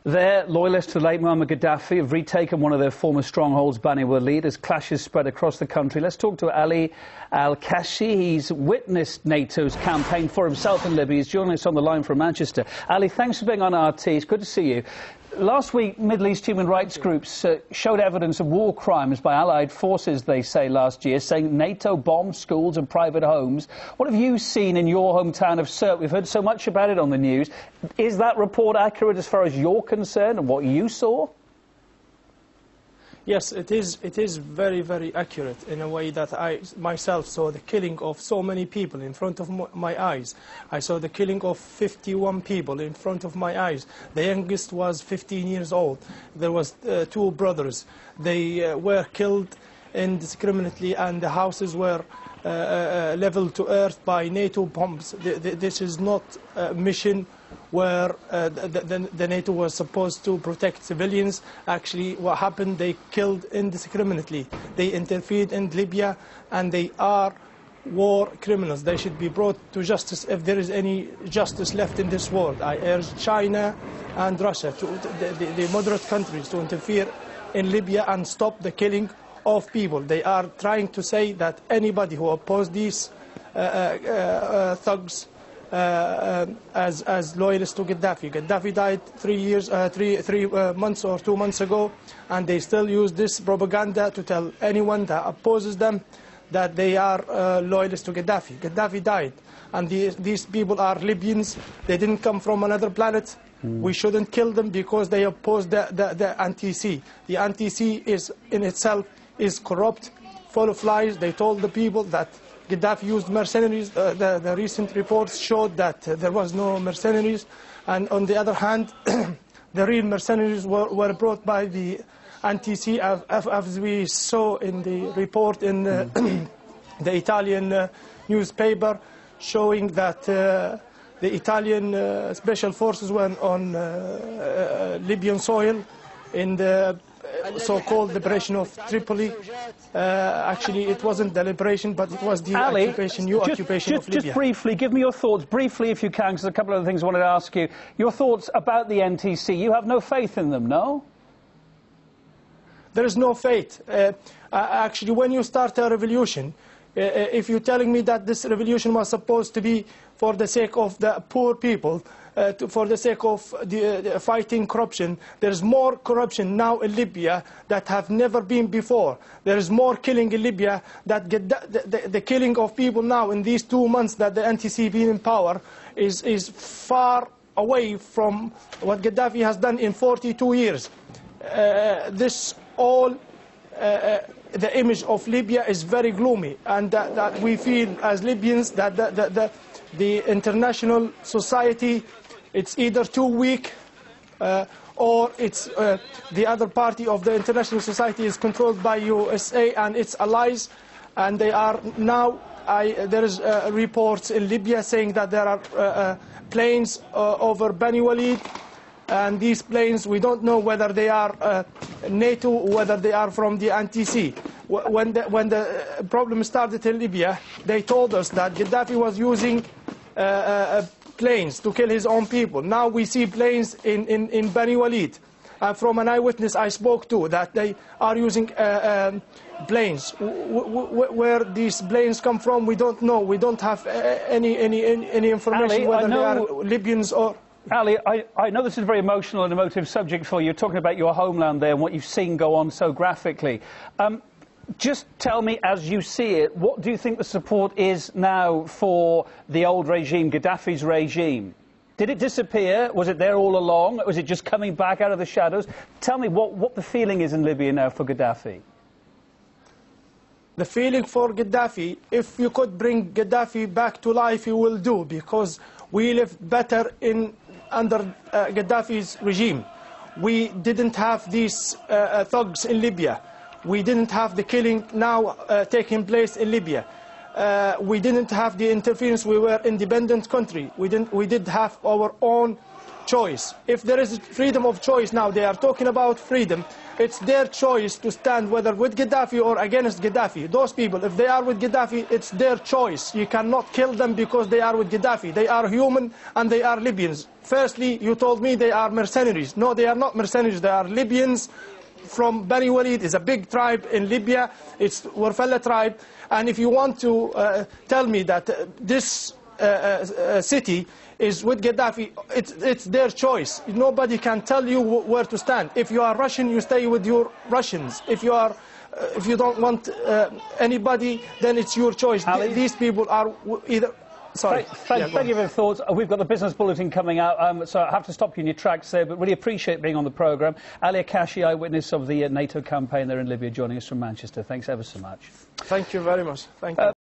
There, loyalists to late Muammar Gaddafi have retaken one of their former strongholds, Bani Walid, as clashes spread across the country. Let's talk to Ali Al-Kashi. He's witnessed NATO's campaign for himself in Libya. He's joining us on the line from Manchester. Ali, thanks for being on RT. It's good to see you. Last week, Middle East human rights groups showed evidence of war crimes by Allied forces, they say, last year, saying NATO bombed schools and private homes. What have you seen in your hometown of Sirte? We've heard so much about it on the news. Is that report accurate as far as you're concerned and what you saw? Yes, it is very, very accurate in a way that I myself saw the killing of so many people in front of my eyes. I saw the killing of 51 people in front of my eyes. The youngest was 15 years old. There was two brothers. They were killed indiscriminately, and the houses were leveled to earth by NATO bombs. This is not a mission where the NATO was supposed to protect civilians. Actually, what happened, they killed indiscriminately. They interfered in Libya, and they are war criminals. They should be brought to justice if there is any justice left in this world. I urge China and Russia, the moderate countries, to interfere in Libya and stop the killing of people. They are trying to say that anybody who opposes these thugs as loyalists to Gaddafi. Gaddafi died 3 months or 2 months ago, and they still use this propaganda to tell anyone that opposes them that they are loyalists to Gaddafi. Gaddafi died, and these people are Libyans. They didn't come from another planet. We shouldn't kill them because they oppose the anti-C. The anti-C is in itself is corrupt, full of lies. They told the people that Gaddafi used mercenaries. The recent reports showed that there was no mercenaries, and on the other hand, the real mercenaries were brought by the anti-C, as we saw in the report in the Italian newspaper, showing that the Italian special forces were on Libyan soil in the so-called liberation of Tripoli. Actually, it wasn't the liberation, but it was the occupation, occupation of Libya. Just briefly, give me your thoughts, briefly if you can, because a couple of things I wanted to ask you. Your thoughts about the NTC. You have no faith in them, no? There is no faith. Actually, when you start a revolution, if you're telling me that this revolution was supposed to be for the sake of the poor people, for the sake of fighting corruption, there is more corruption now in Libya that have never been before. There is more killing in Libya. That the killing of people now in these 2 months that the NTC been in power is far away from what Gaddafi has done in 42 years. This all the image of Libya is very gloomy, and that we feel as Libyans that the international society, it's either too weak or it's the other party of the international society is controlled by USA and its allies, and they are now, there is reports in Libya saying that there are planes over Bani Walid, and these planes, we don't know whether they are NATO or whether they are from the anti-C. When the problem started in Libya, they told us that Gaddafi was using planes to kill his own people. Now we see planes in Bani Walid. From an eyewitness I spoke to, that they are using planes. Where these planes come from, we don't know. We don't have any information, Ali, whether they are Libyans or... Ali, I know this is a very emotional and emotive subject for you. You're talking about your homeland there and what you've seen go on so graphically. Just tell me, as you see it, what do you think the support is now for the old regime, Gaddafi's regime? Did it disappear? Was it there all along? Or was it just coming back out of the shadows? Tell me what the feeling is in Libya now for Gaddafi. The feeling for Gaddafi, if you could bring Gaddafi back to life, you will do, because we live better under Gaddafi's regime. We didn't have these thugs in Libya. We didn't have the killing now taking place in Libya. We didn't have the interference. We were an independent country. We did have our own choice. If there is freedom of choice now, they are talking about freedom, it's their choice to stand whether with Gaddafi or against Gaddafi. Those people, if they are with Gaddafi, it's their choice. You cannot kill them because they are with Gaddafi. They are human and they are Libyans. Firstly, you told me they are mercenaries. No, they are not mercenaries. They are Libyans from Bani Walid. It's a big tribe in Libya. It's Warfella tribe. And if you want to tell me that this city is with Gaddafi, it's their choice. Nobody can tell you where to stand. If you are Russian, you stay with your Russians. If you don't want anybody, then it's your choice. These people are either... Sorry. Thank you for your thoughts. We've got the business bulletin coming out, so I have to stop you in your tracks there, but really appreciate being on the programme. Ali Akashi, eyewitness of the NATO campaign there in Libya, joining us from Manchester. Thanks ever so much. Thank you very much. Thank you.